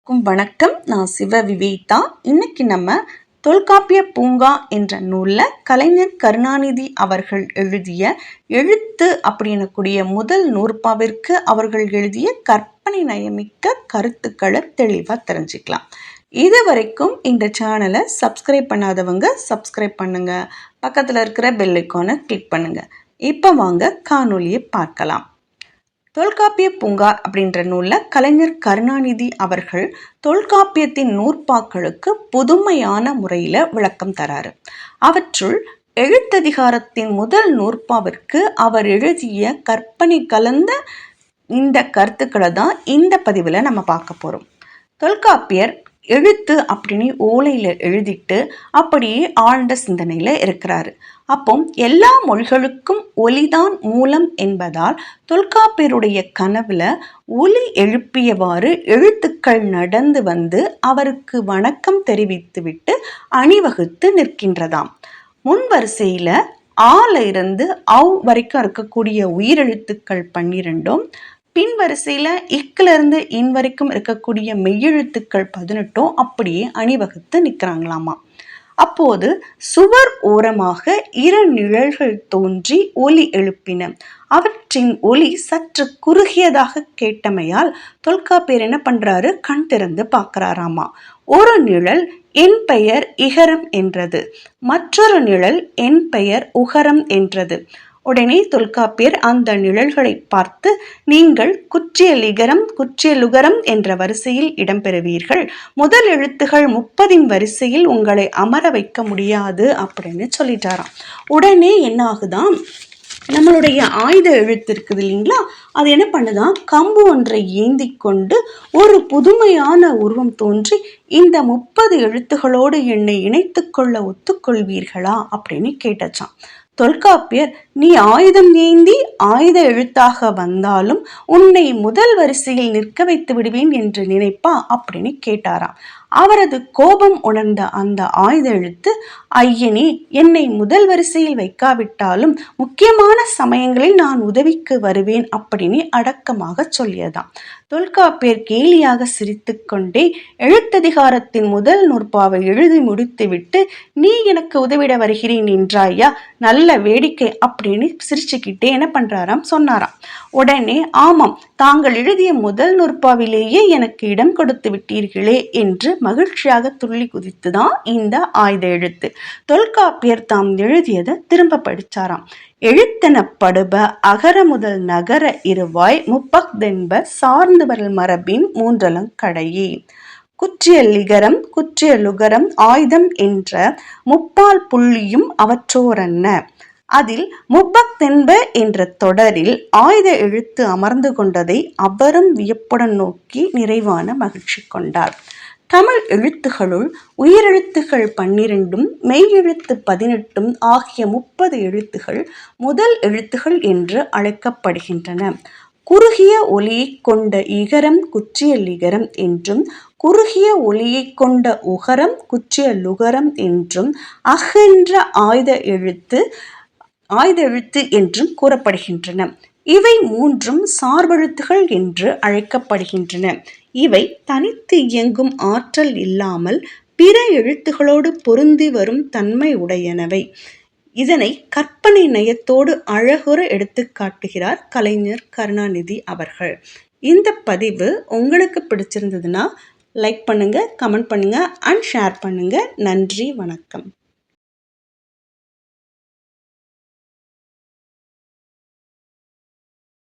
வணக்கம். நான் சிவ விவேதா. இன்னைக்கு நம்ம தொல்காப்பிய பூங்கா என்ற நூலில் கலைஞர் கருணாநிதி அவர்கள் எழுதிய எழுத்து அப்படின்னக்கூடிய முதல் நூற்பாவிற்கு அவர்கள் எழுதிய கற்பனை நயமிக்க கருத்துக்களை தெளிவாக தெரிஞ்சுக்கலாம். இது வரைக்கும் இந்த சேனலை சப்ஸ்கிரைப் பண்ணாதவங்க சப்ஸ்கிரைப் பண்ணுங்க, பக்கத்தில் இருக்கிற பெல் ஐக்கானை கிளிக் பண்ணுங்க. இப்போ வாங்க காணொலியை பார்க்கலாம். தொல்காப்பிய பூங்கா அப்படின்ற நூலில் கலைஞர் கருணாநிதி அவர்கள் தொல்காப்பியத்தின் நூற்பாக்களுக்கு புதுமையான முறையில் விளக்கம் தராரு. அவற்றுள் எழுத்ததிகாரத்தின் முதல் நூற்பாவிற்கு அவர் எழுதிய கற்பனை கலந்த இந்த கருத்துக்களை தான் இந்த பதிவில் நம்ம பார்க்க போகிறோம். தொல்காப்பியர் எழுத்து அப்படின்னு ஓலையில் எழுதிட்டு அப்படியே ஆழ்ந்த சிந்தனையில் இருக்கிறாரு. அப்போ எல்லா மொழிகளுக்கும் ஒலிதான் மூலம் என்பதால் தொல்காப்பியருடைய கனவுல ஒலி எழுப்பியவாறு எழுத்துக்கள் நடந்து வந்து அவருக்கு வணக்கம் தெரிவித்துவிட்டு அணிவகுத்து நிற்கின்றதாம். முன் வரிசையில் ஆல இருந்து அவ் வரைக்கும் இருக்கக்கூடிய உயிரெழுத்துக்கள் 12, பின் வரிசையில் இக்கிலிருந்து இன் வரைக்கும் இருக்கக்கூடிய மெய்யெழுத்துக்கள் 18 அப்படியே அணிவகுத்து நிற்கிறாங்களாமா. அப்போது சுவர் ஓரமாக 2 நிழல்கள் தோன்றி ஒலி எழுப்பின. அவற்றின் ஒலி சற்று குறுகியதாக கேட்டமையால் தொல்காப்பியர் என்ன பண்றாரு, கண் திறந்து பார்க்கிறாராமா. ஒரு நிழல் என் பெயர் இகரம் என்றது, மற்றொரு நிழல் என் பெயர் உகரம் என்றது. உடனே தொல்காப்பியர் அந்த நிழல்களை பார்த்து, நீங்கள் குற்றியலிகரம் குற்றியலுகரம் என்ற வரிசையில் இடம்பெறுவீர்கள், முதல் எழுத்துகள் 30 வரிசையில் உங்களை அமர வைக்க முடியாது அப்படின்னு சொல்லிட்டாராம். உடனே என்ன ஆகுதான், நம்மளுடைய ஆயுத எழுத்து இருக்குது இல்லைங்களா, அது என்ன பண்ணுதான், கம்பு ஒன்றை ஏந்தி கொண்டு ஒரு புதுமையான உருவம் தோன்றி, இந்த 30 எழுத்துகளோடு என்னை இணைத்து கொள்ள ஒத்துக்கொள்வீர்களா அப்படின்னு கேட்டச்சான். தொல்காப்பியர், நீ ஆயுதம் ஏந்தி ஆயுத எழுத்தாக வந்தாலும் உன்னை முதல் வரிசையில் நிற்க வைத்து விடுவேன் என்று நினைப்பா அப்படின்னு கேட்டாராம். அவரது கோபம் உணர்ந்த அந்த ஆயுத எழுத்து, ஐயனே, என்னை முதல் வரிசையில் வைக்காவிட்டாலும் முக்கியமான சமயங்களில் நான் உதவிக்கு வருவேன் அப்படின்னு அடக்கமாக சொல்லியதாம். தொல்காப்பியர் கேலியாக சிரித்து கொண்டே எழுத்ததிகாரத்தின் முதல் நூற்பாவை எழுதி முடித்துவிட்டு, நீ எனக்கு உதவிட வருகிறேன் என்றாயா, நல்ல வேடிக்கை அப்படின்னு சிரிச்சுக்கிட்டே என்ன பண்றாராம், சொன்னாராம். உடனே, ஆமாம், தாங்கள் எழுதிய முதல் நூற்பாவிலேயே எனக்கு இடம் கொடுத்து விட்டீர்களே என்று மகிழ்ச்சியாக துள்ளி குதித்துதான் இந்த ஆயுத எழுத்து. தொல்காப்பியர் தாம் எழுதியதை திரும்ப படிச்சாராம். எழுத்தெனப்படுப அகர முதல் நகர இருவாய் முப்பஃதென்ப சார்ந்து வரல் மரபின் மூன்றலங்கடையே. குற்றியலிகரம் குற்றியலுகரம் ஆயுதம் என்ற முப்பால் புள்ளியும் அவற்றோரன்ன. அதில் முப்பஃதென்ப என்ற தொடரில் ஆயுத எழுத்து அமர்ந்து கொண்டதை அவரும் வியப்புடன் நோக்கி நிறைவான மகிழ்ச்சி கொண்டார். தமிழ் எழுத்துகளுள் உயிரெழுத்துகள் 12 மெய்யெழுத்து 18 ஆகிய 30 எழுத்துகள் முதல் எழுத்துகள் என்று அழைக்கப்படுகின்றன. குறுகிய ஒலியை கொண்ட இகரம் குற்றியலிகரம் என்றும், குறுகிய ஒலியை கொண்ட உகரம் குற்றியலுகரம் என்றும், என்ற ஆயுத எழுத்து என்றும் கூறப்படுகின்றன. இவை மூன்றும் சார்பெழுத்துகள் என்று அழைக்கப்படுகின்றன. இவை தனித்து இயங்கும் ஆற்றல் இல்லாமல் பிற எழுத்துகளோடு பொருந்தி வரும் தன்மை உடையனவை. இதனை கற்பனை நயத்தோடு அழகுற எடுத்து காட்டுகிறார் கலைஞர் கருணாநிதி அவர்கள். இந்த பதிவு உங்களுக்கு பிடிச்சிருந்ததுன்னா லைக் பண்ணுங்க, கமெண்ட் பண்ணுங்க அண்ட் ஷேர் பண்ணுங்க. நன்றி, வணக்கம்.